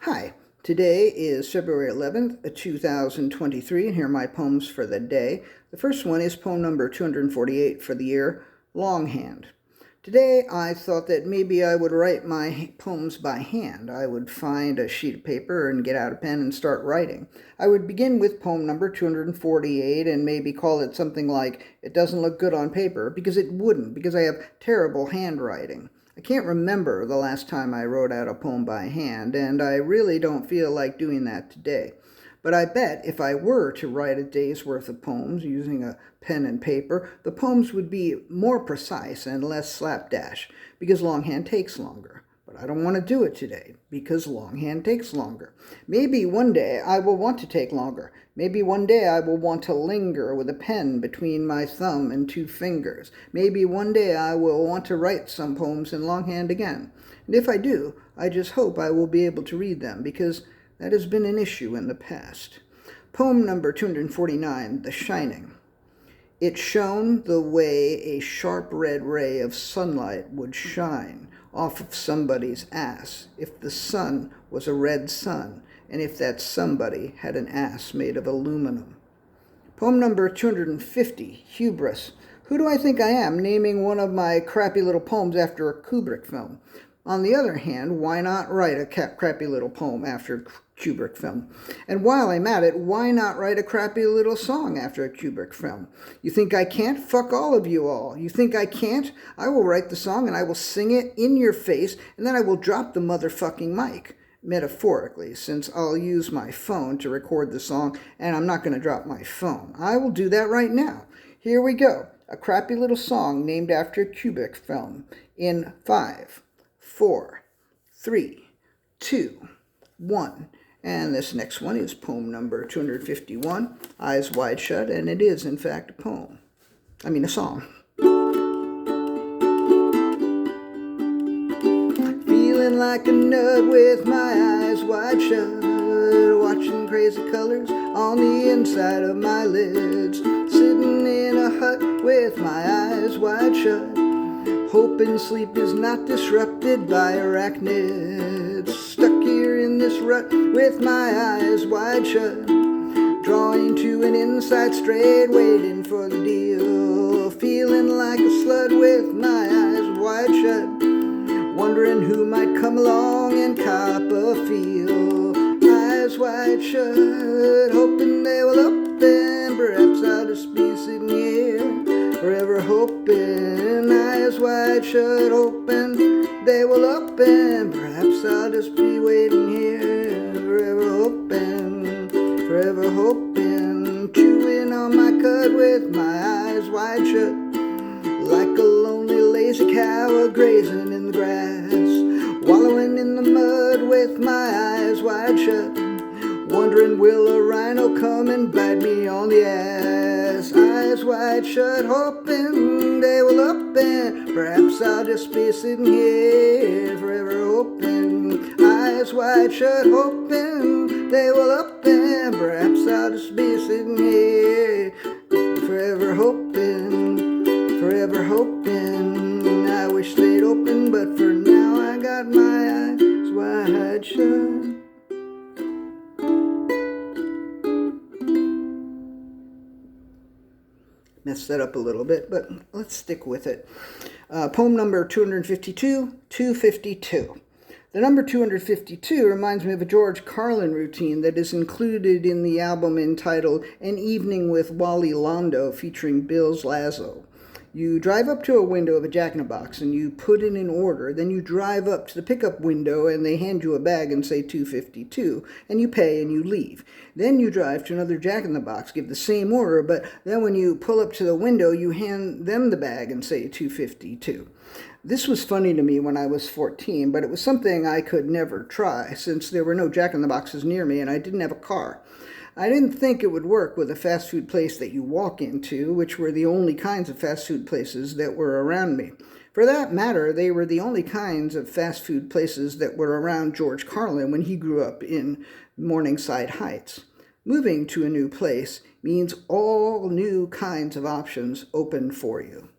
Hi, today is February 11th, 2023, and here are my poems for the day. The first one is poem number 248 for the year, Longhand. Today I thought that maybe I would write my poems by hand. I would find a sheet of paper and get out a pen and start writing. I would begin with poem number 248 and maybe call it something like, "It doesn't look good on paper," because it wouldn't, because I have terrible handwriting. I can't remember the last time I wrote out a poem by hand, and I really don't feel like doing that today. But I bet if I were to write a day's worth of poems using a pen and paper, the poems would be more precise and less slapdash, because longhand takes longer. But I don't want to do it today, because longhand takes longer. Maybe one day I will want to take longer. Maybe one day I will want to linger with a pen between my thumb and two fingers. Maybe one day I will want to write some poems in longhand again. And if I do, I just hope I will be able to read them, because that has been an issue in the past. Poem number 249, The Shining. It shone the way a sharp red ray of sunlight would shine off of somebody's ass if the sun was a red sun, and if that somebody had an ass made of aluminum. Poem number 250, Hubris. Who do I think I am, naming one of my crappy little poems after a Kubrick film? On the other hand, why not write a crappy little poem after a Kubrick film? And while I'm at it, why not write a crappy little song after a Kubrick film? You think I can't? Fuck all of you all. You think I can't? I will write the song and I will sing it in your face, and then I will drop the motherfucking mic. Metaphorically, since I'll use my phone to record the song, and I'm not going to drop my phone. I will do that right now. Here we go. A crappy little song named after a Kubrick film. In 5, 4, 3, 2, 1. And this next one is poem number 251, Eyes Wide Shut, and it is, in fact, a poem. A song. Feeling like a nut with my eyes wide shut, watching crazy colors on the inside of my lids, sitting in a hut with my eyes wide shut, hoping sleep is not disrupted by arachnids. Stuck here in this rut with my eyes wide shut, drawing to an inside straight, waiting for the deal. Feeling like a slut with my eyes wide shut, wondering who might come along and cop a feel. Eyes wide shut, hoping they will open. Perhaps I'll just be sitting here forever hoping. Eyes wide shut, hoping they will open. Perhaps I'll just be waiting here forever hoping, forever hoping. Chewing on my cud with my eyes wide shut, like a lonely lazy cow grazing in the grass, wallowing in the mud with my eyes wide shut, wondering will a rhino come and bite me on the ass. Eyes wide shut, hoping they will open. Perhaps I'll just be sitting here forever hoping. Eyes wide shut, hoping they will open. Perhaps I'll just be sitting here forever hoping, forever hoping. I wish they'd open, but for now I got my eyes wide shut. Messed that up a little bit, but let's stick with it. Poem number 252, 252. The number 252 reminds me of a George Carlin routine that is included in the album entitled An Evening with Wally Londo featuring Bill's Lazo. You drive up to a window of a Jack-in-the-Box and you put it in order. Then you drive up to the pickup window and they hand you a bag and say 252, and you pay and you leave. Then you drive to another Jack-in-the-Box, give the same order, but then when you pull up to the window, you hand them the bag and say 252. This was funny to me when I was 14, but it was something I could never try since there were no Jack-in-the-Boxes near me and I didn't have a car. I didn't think it would work with a fast food place that you walk into, which were the only kinds of fast food places that were around me. For that matter, they were the only kinds of fast food places that were around George Carlin when he grew up in Morningside Heights. Moving to a new place means all new kinds of options open for you.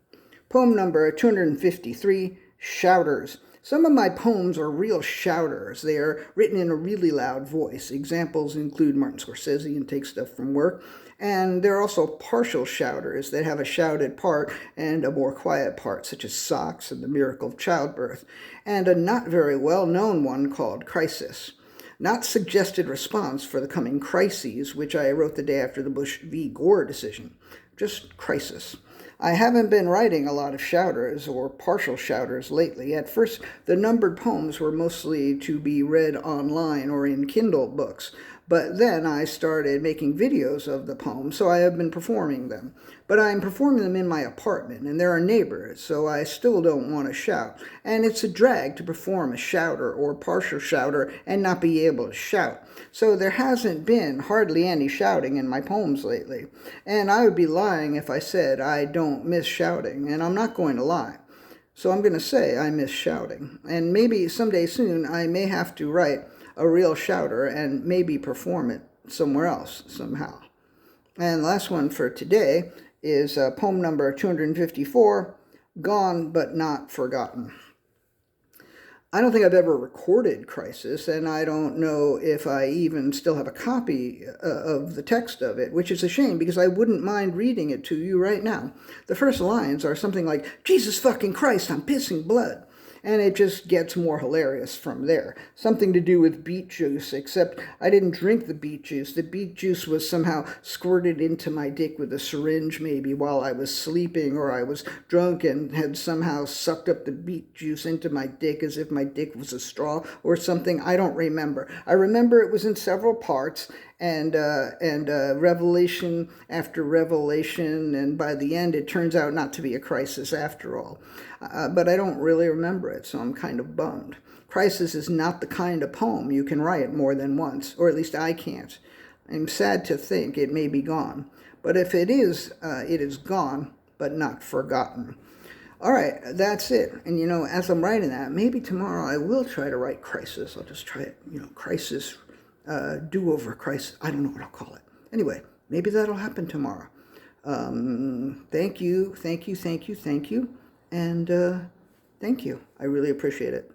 Poem number 253, Shouters. Some of my poems are real shouters. They are written in a really loud voice. Examples include Martin Scorsese and Take Stuff from Work. And there are also partial shouters that have a shouted part and a more quiet part, such as Socks and The Miracle of Childbirth, and a not very well-known one called Crisis. Not suggested response for the coming crises, which I wrote the day after the Bush v. Gore decision. Just Crisis. I haven't been writing a lot of shouters or partial shouters lately. At first, the numbered poems were mostly to be read online or in Kindle books, but then I started making videos of the poems, so I have been performing them. But I'm performing them in my apartment, and there are neighbors, so I still don't want to shout. And it's a drag to perform a shouter or partial shouter and not be able to shout. So there hasn't been hardly any shouting in my poems lately. And I would be lying if I said I don't miss shouting, and I'm not going to lie. So I'm going to say I miss shouting. And maybe someday soon I may have to write a real shouter and maybe perform it somewhere else somehow. And last one for today is poem number 254, Gone But Not Forgotten. I don't think I've ever recorded Crisis, and I don't know if I even still have a copy of the text of it, which is a shame because I wouldn't mind reading it to you right now. The first lines are something like, Jesus fucking Christ, I'm pissing blood. And it just gets more hilarious from there. Something to do with beet juice, except I didn't drink the beet juice. The beet juice was somehow squirted into my dick with a syringe maybe while I was sleeping, or I was drunk and had somehow sucked up the beet juice into my dick as if my dick was a straw or something. I don't remember. I remember it was in several parts, and revelation after revelation, and by the end it turns out not to be a crisis after all. But I don't really remember it, so I'm kind of bummed. Crisis is not the kind of poem you can write more than once, or at least I can't. I'm sad to think it may be gone, but if it is gone, but not forgotten. All right, that's it. And as I'm writing that, maybe tomorrow I will try to write Crisis. I'll just try it, Crisis, do-over Crisis. I don't know what I'll call it. Anyway, maybe that'll happen tomorrow. Thank you. And thank you. I really appreciate it.